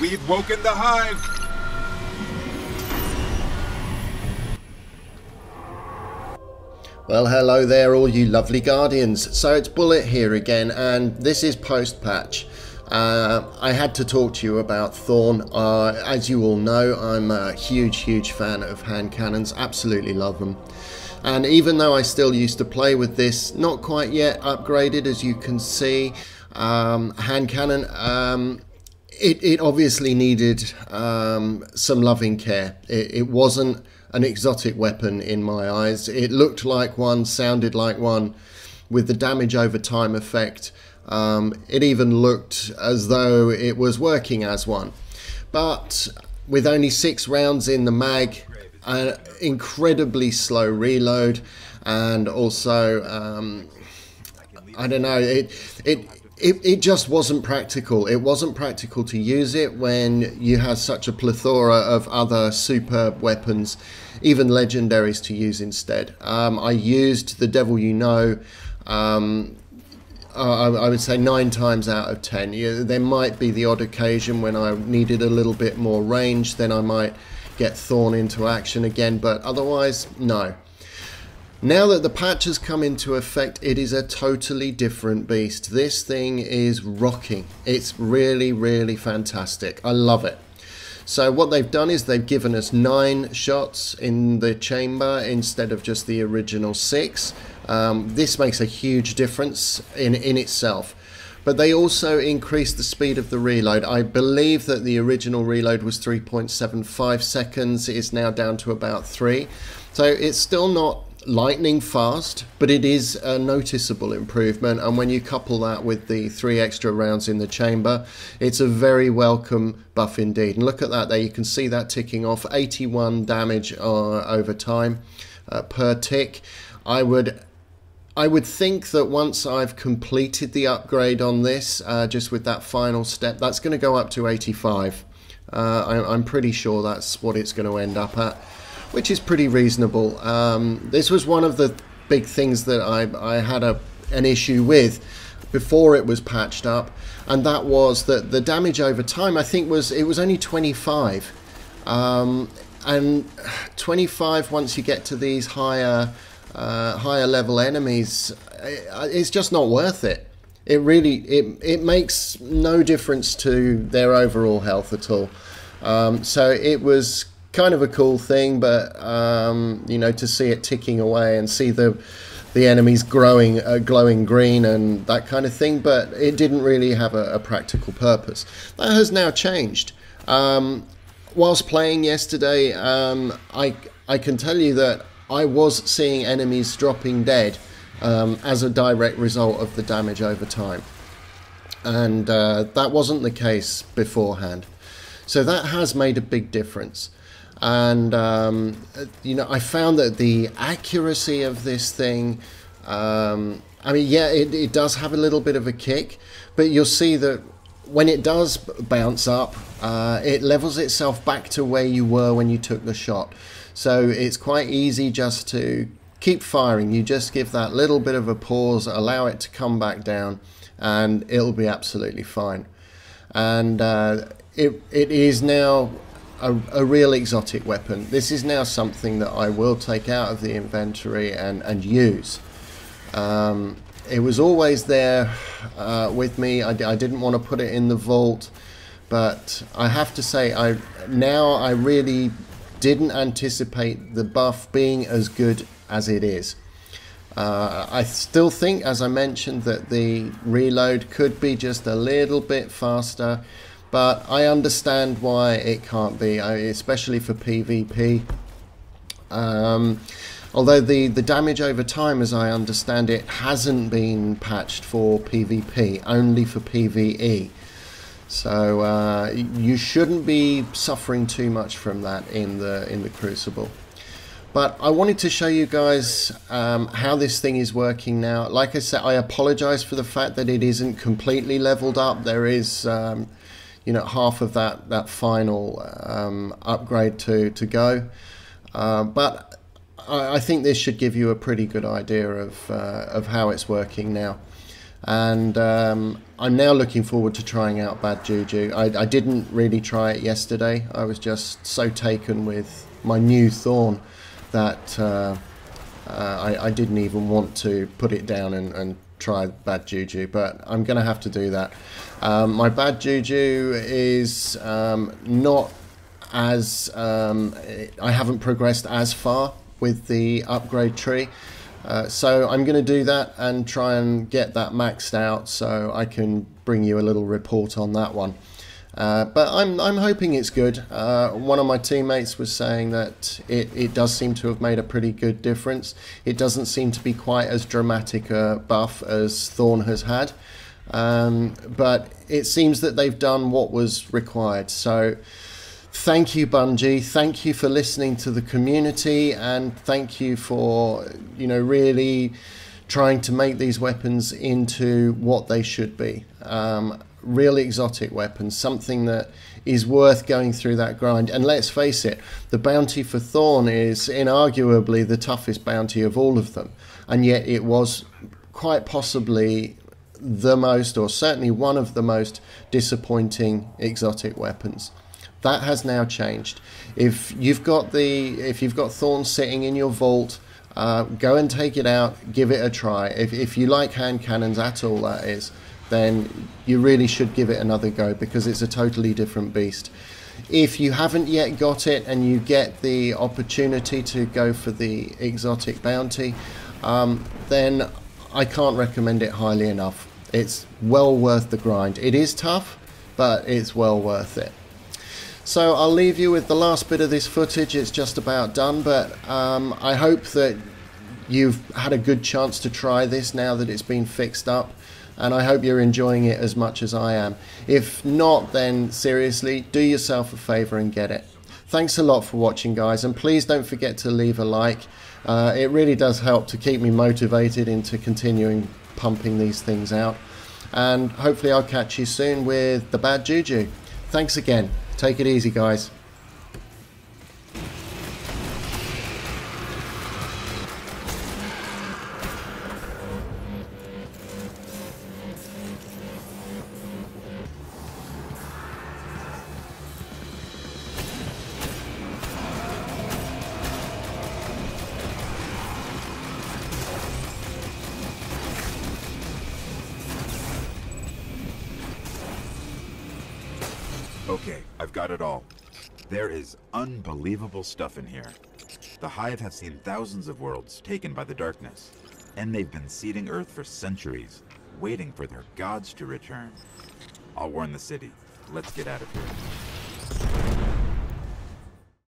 We've woken the hive. Well, hello there all you lovely Guardians. So it's Bullet here again, and this is post-patch. I had to talk to you about Thorn. As you all know, I'm a huge fan of hand cannons, absolutely love them. And even though I still used to play with this, not quite yet upgraded as you can see, hand cannon, it obviously needed some loving care. It wasn't an exotic weapon in my eyes. It looked like one, sounded like one, with the damage over time effect. It even looked as though it was working as one. But with only 6 rounds in the mag, an incredibly slow reload, and also, I don't know, it just wasn't practical. It wasn't practical to use it when you have such a plethora of other superb weapons, even legendaries, to use instead. I used the Devil You Know, I would say 9 times out of 10. There might be the odd occasion when I needed a little bit more range, then I might get Thorn into action again, but otherwise, no. Now that the patch has come into effect, it is a totally different beast. This thing is rocking. It's really fantastic. I love it. So what they've done is they've given us 9 shots in the chamber instead of just the original 6. This makes a huge difference in itself. But they also increased the speed of the reload. I believe that the original reload was 3.75 seconds. It is now down to about 3. So it's still not lightning fast, but it is a noticeable improvement, and when you couple that with the 3 extra rounds in the chamber, it's a very welcome buff indeed. And look at that there, you can see that ticking off, 81 damage over time per tick. I would think that once I've completed the upgrade on this, just with that final step, that's going to go up to 85. I'm pretty sure that's what it's going to end up at, which is pretty reasonable. This was one of the big things that I had an issue with before it was patched up, and that was that the damage over time, I think it was only 25, and 25 once you get to these higher level enemies, it's just not worth it. It really it makes no difference to their overall health at all. So it was kind of a cool thing, but you know, to see it ticking away and see the enemies growing, glowing green and that kind of thing, but it didn't really have a practical purpose. That has now changed. Whilst playing yesterday, I can tell you that I was seeing enemies dropping dead as a direct result of the damage over time, and that wasn't the case beforehand. So that has made a big difference. And you know, I found that the accuracy of this thing, I mean, yeah, it does have a little bit of a kick, but you'll see that when it does bounce up, it levels itself back to where you were when you took the shot. So it's quite easy just to keep firing. You just give that little bit of a pause, allow it to come back down, and it'll be absolutely fine. And it is now a real exotic weapon. This is now something that I will take out of the inventory and use. It was always there with me. I didn't want to put it in the vault, but I have to say, I really didn't anticipate the buff being as good as it is. I still think, as I mentioned, that the reload could be just a little bit faster, but I understand why it can't be, especially for PvP. Although the damage over time, as I understand it, hasn't been patched for PvP, only for PvE. So you shouldn't be suffering too much from that in the Crucible. But I wanted to show you guys how this thing is working now. Like I said, I apologize for the fact that it isn't completely leveled up. There is you know, half of that final upgrade to go, but I think this should give you a pretty good idea of how it's working now. And I'm now looking forward to trying out Bad Juju. I didn't really try it yesterday. I was just so taken with my new Thorn that I didn't even want to put it down and try Bad Juju, but I'm going to have to do that. My Bad Juju is not as... I haven't progressed as far with the upgrade tree. So I'm going to do that and try and get that maxed out so I can bring you a little report on that one. But I'm hoping it's good. One of my teammates was saying that it does seem to have made a pretty good difference. It doesn't seem to be quite as dramatic a buff as Thorn has had. But it seems that they've done what was required. So thank you, Bungie. Thank you for listening to the community, and thank you for, you know, really trying to make these weapons into what they should be. Real exotic weapons, something that is worth going through that grind. And let's face it, the bounty for Thorn is inarguably the toughest bounty of all of them. And yet it was quite possibly the most, or certainly one of the most disappointing exotic weapons. That has now changed. If you've got Thorn sitting in your vault, go and take it out, give it a try. If you like hand cannons at all, that is, then you really should give it another go, because it's a totally different beast. If you haven't yet got it and you get the opportunity to go for the exotic bounty, then I can't recommend it highly enough. It's well worth the grind. It is tough, but it's well worth it. So I'll leave you with the last bit of this footage. It's just about done, but I hope that you've had a good chance to try this now that it's been fixed up, and I hope you're enjoying it as much as I am. If not, then seriously, do yourself a favor and get it. Thanks a lot for watching, guys, and please don't forget to leave a like. It really does help to keep me motivated into continuing pumping these things out, and hopefully I'll catch you soon with the Bad Juju. Thanks again. Take it easy, guys. Okay, I've got it all. There is unbelievable stuff in here. The Hive have seen thousands of worlds taken by the darkness, and they've been seeding Earth for centuries, waiting for their gods to return. I'll warn the city. Let's get out of here.